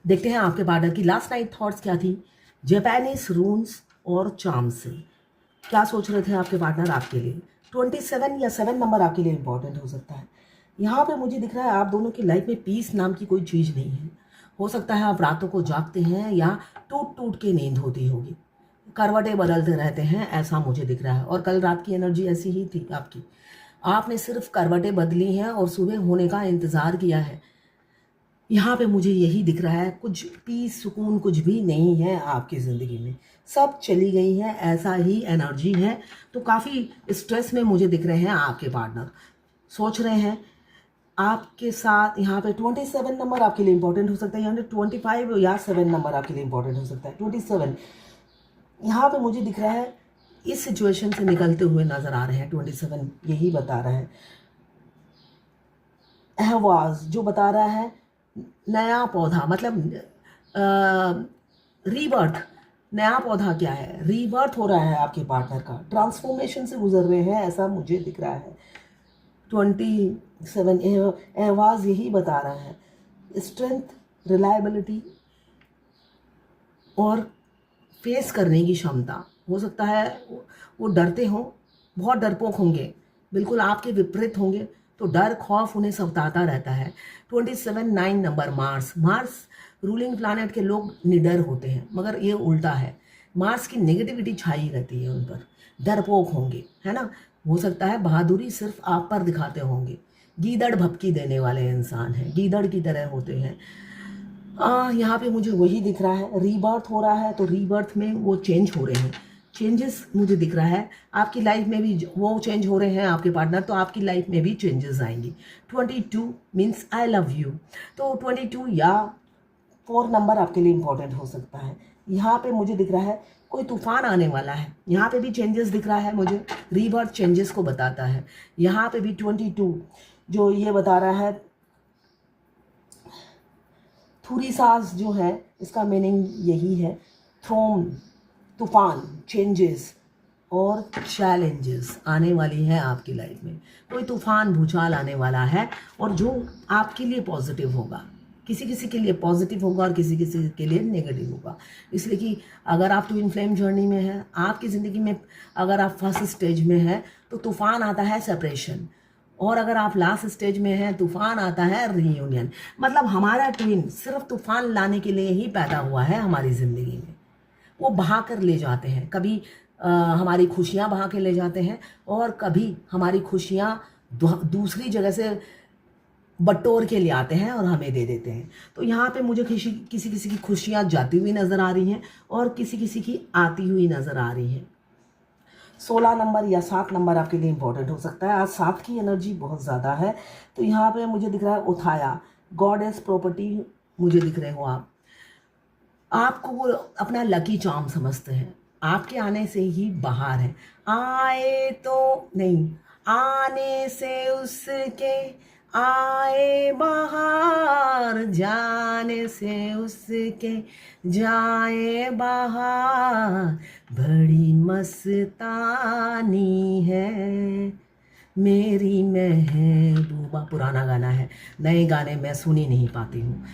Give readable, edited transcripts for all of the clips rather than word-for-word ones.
देखते हैं आपके पार्टनर की लास्ट नाइट थॉट्स क्या थी, जापानीज रून्स और चार्म से। क्या सोच रहे थे आपके पार्टनर आपके लिए। 27 या 7 नंबर आपके लिए इंपॉर्टेंट हो सकता है। यहाँ पे मुझे दिख रहा है आप दोनों की लाइफ में पीस नाम की कोई चीज़ नहीं है। हो सकता है आप रातों को जागते हैं या टूट टूट के नींद होती होगी, करवटें बदलते रहते हैं, ऐसा मुझे दिख रहा है। और कल रात की एनर्जी ऐसी ही थी आपकी। आपने सिर्फ करवटें बदली हैं और सुबह होने का इंतज़ार किया है। यहाँ पे मुझे यही दिख रहा है, कुछ पीस सुकून कुछ भी नहीं है आपकी ज़िंदगी में, सब चली गई है, ऐसा ही एनर्जी है। तो काफ़ी स्ट्रेस में मुझे दिख रहे हैं आपके पार्टनर। सोच रहे हैं आपके साथ। यहाँ पे 27 नंबर आपके लिए इंपॉर्टेंट हो सकता है, यहाँ पे 25 या 7 नंबर आपके लिए इंपॉर्टेंट हो सकता है। 27 यहाँ पे मुझे दिख रहा है इस सिचुएशन से निकलते हुए नज़र आ रहे हैं। 27 यही बता रहा है, अहवाज जो बता रहा है नया पौधा, मतलब रीबर्थ। नया पौधा क्या है, रीबर्थ हो रहा है आपके पार्टनर का, ट्रांसफॉर्मेशन से गुजर रहे हैं, ऐसा मुझे दिख रहा है। 27 आवाज़ यही बता रहा है, स्ट्रेंथ, रिलायबिलिटी और फेस करने की क्षमता। हो सकता है वो डरते हों, बहुत डरपोक होंगे, बिल्कुल आपके विपरीत होंगे, तो डर खौफ उन्हें सताता रहता है। 27 9 नंबर मार्स रूलिंग प्लानट के लोग निडर होते हैं, मगर ये उल्टा है। मार्स की नेगेटिविटी छाई रहती है उन पर, डरपोक होंगे, है ना। हो सकता है बहादुरी सिर्फ आप पर दिखाते होंगे, गीदड़ भपकी देने वाले इंसान हैं, गीदड़ की तरह होते हैं। यहाँ पे मुझे वही दिख रहा है, रीबर्थ हो रहा है, तो रीबर्थ में वो चेंज हो रहे हैं, चेंजेस मुझे दिख रहा है। आपकी लाइफ में भी वो चेंज हो रहे हैं आपके पार्टनर, तो आपकी लाइफ में भी चेंजेस आएंगी। 22 मीन्स आई लव यू, तो 22 या 4 नंबर आपके लिए इंपॉर्टेंट हो सकता है। यहाँ पे मुझे दिख रहा है कोई तूफान आने वाला है, यहाँ पे भी चेंजेस दिख रहा है मुझे, रीबर्थ चेंजेस को बताता है। यहाँ पे भी 22 जो ये बता रहा है, थूरी सास जो है इसका मीनिंग यही है, थ्रोन, तूफान, चेंजेस और चैलेंजेस आने वाली है आपकी लाइफ में। कोई तूफान भूचाल आने वाला है, और जो आपके लिए पॉजिटिव होगा, किसी किसी के लिए पॉजिटिव होगा और किसी किसी के लिए नेगेटिव होगा। इसलिए कि अगर आप ट्विन फ्लेम जर्नी में हैं आपकी ज़िंदगी में, अगर आप फर्स्ट स्टेज में हैं तो तूफान आता है सेपरेशन, और अगर आप लास्ट स्टेज में हैं तूफान आता है रीयूनियन। मतलब हमारा ट्विन सिर्फ तूफान लाने के लिए ही पैदा हुआ है हमारी ज़िंदगी में। वो बहा कर ले जाते हैं, कभी हमारी खुशियाँ बहा के ले जाते हैं, और कभी हमारी खुशियाँ दूसरी जगह से बटोर के ले आते हैं और हमें दे देते हैं। तो यहाँ पे मुझे किसी किसी की खुशियाँ जाती हुई नज़र आ रही हैं और किसी किसी की आती हुई नज़र आ रही हैं। 16 नंबर या 7 नंबर आपके लिए इंपॉर्टेंट हो सकता है। आज 7 की एनर्जी बहुत ज़्यादा है, तो यहाँ पे मुझे दिख रहा है उठाया, गॉडेस प्रॉपर्टी मुझे दिख रहे हो आप। आपको वो अपना लकी चार्म समझते हैं, आपके आने से ही बाहर है। आए तो नहीं, आने से उसके आए बाहर, जाने से उसके जाए बाहर, बड़ी मस्तानी है मेरी महबूबा। पुराना गाना है, नए गाने मैं सुन ही नहीं पाती हूँ,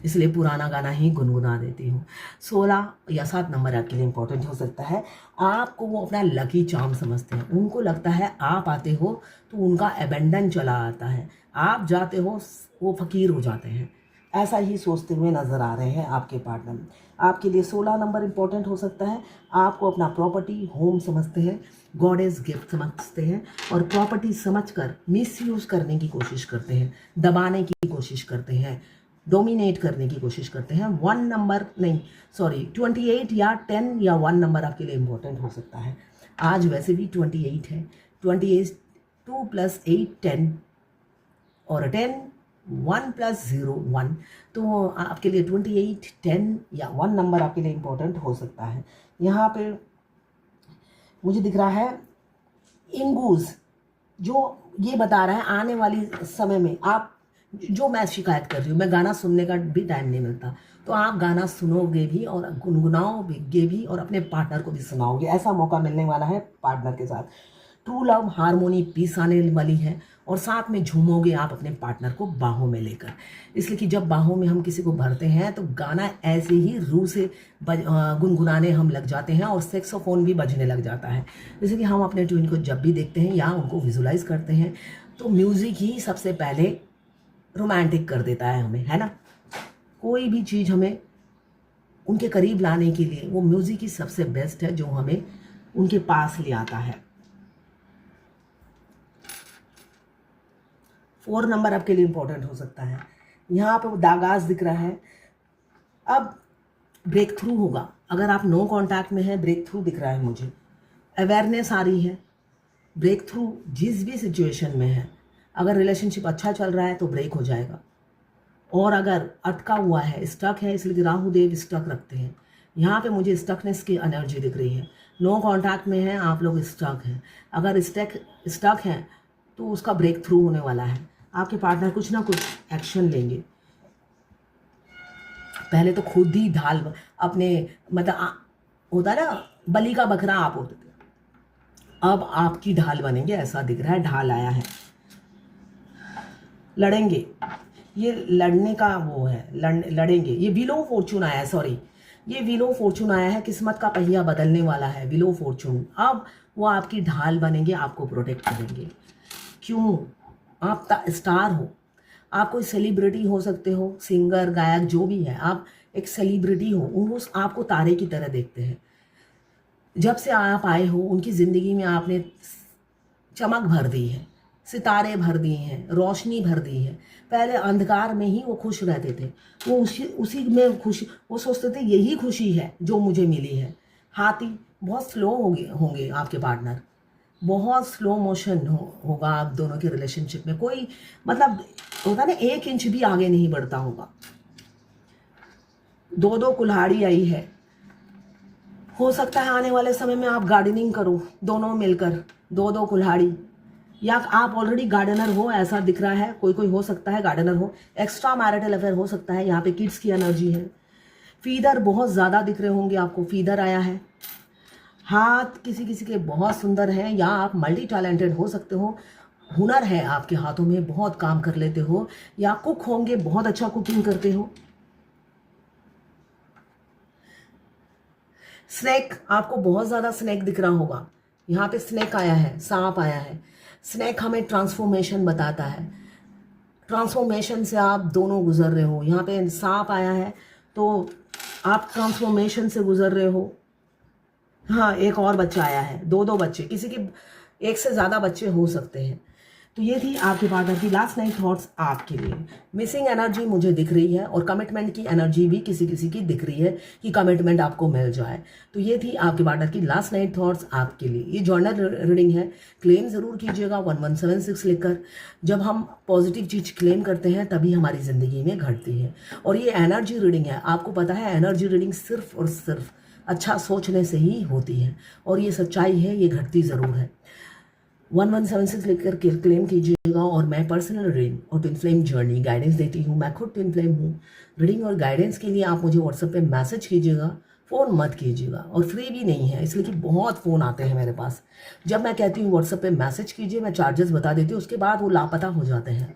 इसलिए पुराना गाना ही गुनगुना देती हूँ। 16 या 7 नंबर आपके लिए इंपॉर्टेंट हो सकता है। आपको वो अपना लकी चार्म समझते हैं, उनको लगता है आप आते हो तो उनका एबेंडन चला आता है, आप जाते हो वो फ़कीर हो जाते हैं, ऐसा ही सोचते हुए नज़र आ रहे हैं आपके पार्टनर। आपके लिए 16 नंबर इंपॉर्टेंट हो सकता है। आपको अपना प्रॉपर्टी होम समझते हैं, गॉडेस गिफ्ट समझते हैं, और प्रॉपर्टी समझकर मिसयूज़ करने की कोशिश करते हैं, दबाने की कोशिश करते हैं, डोमिनेट करने की कोशिश करते हैं। 1 नंबर नहीं, सॉरी 28 या 10 या 1 नंबर आपके लिए इंपॉर्टेंट हो सकता है। आज वैसे भी 28 है, 28 2 + 8 10, और 10 1 + 0 1, तो आपके लिए 28 10 या 1 नंबर आपके लिए इंपॉर्टेंट हो सकता है। यहाँ पे मुझे दिख रहा है इंगूज, जो ये बता रहा है आने वाली समय में आप, जो मैं शिकायत कर रही हूँ, मैं गाना सुनने का भी टाइम नहीं मिलता, तो आप गाना सुनोगे भी और गुनगुनाओगे भी और अपने पार्टनर को भी सुनाओगे, ऐसा मौका मिलने वाला है पार्टनर के साथ। ट्रू लव, हारमोनी, पीस आने वाली है। और साथ में झूमोगे आप अपने पार्टनर को बाहों में लेकर, इसलिए कि जब बाहों में हम किसी को भरते हैं तो गाना ऐसे ही रूह से गुनगुनाने हम लग जाते हैं और सेक्सोफोन भी बजने लग जाता है। जैसे कि हम अपने ट्यून को जब भी देखते हैं या उनको विजुलाइज करते हैं तो म्यूज़िक ही सबसे पहले रोमांटिक कर देता है हमें, है ना। कोई भी चीज़ हमें उनके करीब लाने के लिए वो म्यूज़िक ही सबसे बेस्ट है जो हमें उनके पास ले आता है। 4 नंबर आपके लिए इंपॉर्टेंट हो सकता है। यहाँ पर दागाज दिख रहा है। अब ब्रेक थ्रू होगा। अगर आप नो कांटेक्ट में हैं, ब्रेक थ्रू दिख रहा है मुझे, अवेयरनेस आ रही है। ब्रेक थ्रू जिस भी सिचुएशन में है, अगर रिलेशनशिप अच्छा चल रहा है तो ब्रेक हो जाएगा, और अगर अटका हुआ है, स्टक है, इसलिए राहु देव स्टक रखते हैं। यहाँ पे मुझे स्टकनेस की एनर्जी दिख रही है। नो कांटेक्ट में है आप लोग, स्टक हैं। अगर स्टक हैं तो उसका ब्रेक थ्रू होने वाला है। आपके पार्टनर कुछ ना कुछ एक्शन लेंगे। पहले तो खुद ही ढाल अपने, मतलब होता ना बलि का बकरा आप होते थे, अब आपकी ढाल बनेंगे, ऐसा दिख रहा है। ढाल आया है, लड़ेंगे। ये लड़ने का वो है, लड़ेंगे। ये व्हील ऑफ फॉर्चून आया है, सॉरी, ये व्हील ऑफ फॉर्चून आया है। किस्मत का पहिया बदलने वाला है व्हील ऑफ फॉर्चून। अब वो आपकी ढाल बनेंगे, आपको प्रोटेक्ट करेंगे। क्यों? आप स्टार हो, आप कोई सेलिब्रिटी हो सकते हो, सिंगर, गायक, जो भी है, आप एक सेलिब्रिटी हो। वो आपको तारे की तरह देखते हैं। जब से आप आए हो उनकी ज़िंदगी में आपने चमक भर दी है, सितारे भर दिए हैं, रोशनी भर दी है। पहले अंधकार में ही वो खुश रहते थे, वो उसी में खुश, वो सोचते थे यही खुशी है जो मुझे मिली है। हाथी बहुत स्लो होंगे आपके पार्टनर, बहुत स्लो मोशन होगा आप दोनों के रिलेशनशिप में। कोई मतलब होता ना 1 इंच भी आगे नहीं बढ़ता होगा। 2 कुल्हाड़ी आई है। हो सकता है आने वाले समय में आप गार्डनिंग करो दोनों मिलकर, 2 कुल्हाड़ी, या आप ऑलरेडी गार्डनर हो, ऐसा दिख रहा है। कोई हो सकता है गार्डनर हो। एक्स्ट्रा मैरिटल अफेयर हो सकता है। यहाँ पे किड्स की एनर्जी है। फीदर बहुत ज़्यादा दिख रहे होंगे आपको, फीदर आया है। हाथ किसी के बहुत सुंदर हैं, या आप मल्टी टैलेंटेड हो सकते हो, हुनर है आपके हाथों में, बहुत काम कर लेते हो, या कुक होंगे, बहुत अच्छा कुकिंग करते हो। स्नेक, आपको बहुत ज़्यादा स्नेक दिख रहा होगा। यहाँ पे स्नेक आया है, सांप आया है। स्नेक हमें ट्रांसफॉर्मेशन बताता है। ट्रांसफॉर्मेशन से आप दोनों गुजर रहे हो। यहाँ पे सांप आया है तो आप ट्रांसफॉर्मेशन से गुजर रहे हो। हाँ, एक और बच्चा आया है, 2 बच्चे, किसी के 1 से ज़्यादा बच्चे हो सकते हैं। तो ये थी आपके पार्टनर की लास्ट नाइट थॉट्स आपके लिए। मिसिंग एनर्जी मुझे दिख रही है, और कमिटमेंट की एनर्जी भी किसी की दिख रही है कि कमिटमेंट आपको मिल जाए। तो ये थी आपके पार्टनर की लास्ट नाइट थॉट्स आपके लिए। ये जर्नल रीडिंग है, क्लेम ज़रूर कीजिएगा 1176 लिखकर। जब हम पॉजिटिव चीज़ क्लेम करते हैं तभी हमारी ज़िंदगी में घटती है। और ये एनर्जी रीडिंग है, आपको पता है एनर्जी रीडिंग सिर्फ और सिर्फ अच्छा सोचने से ही होती है, और ये सच्चाई है, ये घटती ज़रूर है। 1176 लिखकर क्लेम कीजिएगा। और मैं पर्सनल रीडिंग और ट्विन फ्लेम जर्नी गाइडेंस देती हूँ। मैं खुद ट्विन फ्लेम हूँ। रीडिंग और गाइडेंस के लिए आप मुझे व्हाट्सएप पे मैसेज कीजिएगा, फ़ोन मत कीजिएगा। और फ्री भी नहीं है, इसलिए कि बहुत फ़ोन आते हैं मेरे पास। जब मैं कहती हूँ व्हाट्सएप पे मैसेज कीजिए, मैं चार्जेस बता देती हूँ, उसके बाद वो लापता हो जाते हैं।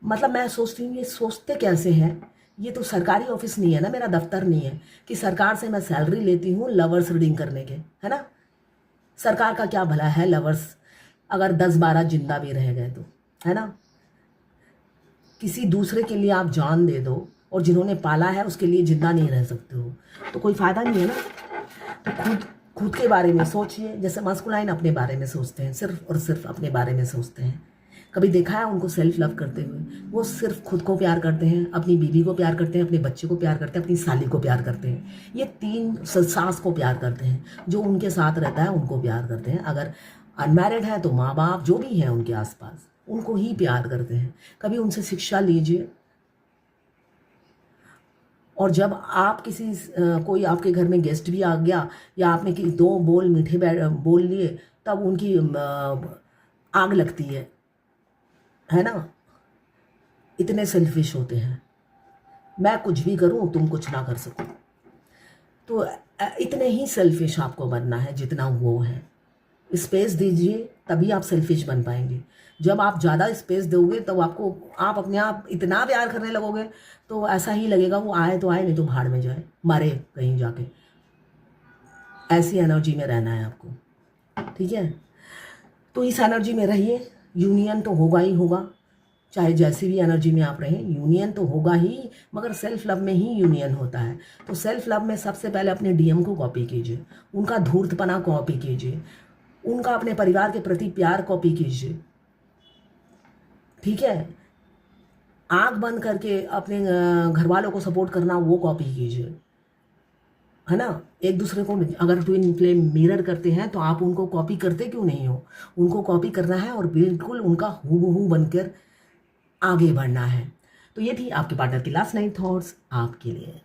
मतलब मैं सोचती हूँ ये सोचते कैसे हैं। ये तो सरकारी ऑफिस नहीं है ना, मेरा दफ्तर नहीं है कि सरकार से मैं सैलरी लेती हूँ लवर्स रीडिंग करने के, है ना। सरकार का क्या भला है लवर्स अगर 10-12 जिंदा भी रह गए तो, है ना। किसी दूसरे के लिए आप जान दे दो, और जिन्होंने पाला है उसके लिए जिंदा नहीं रह सकते हो, तो कोई फ़ायदा नहीं है ना। तो खुद के बारे में सोचिए। जैसे मस्कुलाइन अपने बारे में सोचते हैं, सिर्फ और सिर्फ अपने बारे में सोचते हैं। कभी देखा है उनको सेल्फ लव करते हुए? वो सिर्फ खुद को प्यार करते हैं, अपनी बीवी को प्यार करते हैं, अपने बच्चे को प्यार करते हैं, अपनी साली को प्यार करते हैं। ये 3 सास को प्यार करते हैं, जो उनके साथ रहता है उनको प्यार करते हैं। अगर अनमैरिड है तो माँ बाप जो भी हैं उनके आसपास, उनको ही प्यार करते हैं। कभी उनसे शिक्षा लीजिए। और जब आप कोई आपके घर में गेस्ट भी आ गया, या आपने 2 बोल मीठे बोल लिए, तब उनकी आग लगती है ना। इतने सेल्फिश होते हैं, मैं कुछ भी करूं तुम कुछ ना कर सको। तो इतने ही सेल्फिश आपको बनना है जितना वो है। स्पेस दीजिए, तभी आप सेल्फिश बन पाएंगे। जब आप ज़्यादा स्पेस दोगे तो आप अपने आप इतना प्यार करने लगोगे तो ऐसा ही लगेगा वो आए तो आए, नहीं तो भाड़ में जाए, मरे कहीं जाके। ऐसी एनर्जी में रहना है आपको, ठीक है। तो इस एनर्जी में रहिए, यूनियन तो होगा ही होगा, चाहे जैसी भी एनर्जी में आप रहें, यूनियन तो होगा ही, मगर सेल्फ लव में ही यूनियन होता है। तो सेल्फ लव में सबसे पहले अपने डीएम को कॉपी कीजिए, उनका धूर्तपना कॉपी कीजिए, उनका अपने परिवार के प्रति प्यार कॉपी कीजिए, ठीक है। आंख बंद करके अपने घर वालों को सपोर्ट करना वो कॉपी कीजिए, है ना। एक दूसरे को अगर ट्विन फ्लेम मिरर करते हैं तो आप उनको कॉपी करते क्यों नहीं हो? उनको कॉपी करना है और बिल्कुल उनका हूबहू बनकर आगे बढ़ना है। तो ये थी आपके पार्टनर की लास्ट नाइट थॉट्स आपके लिए।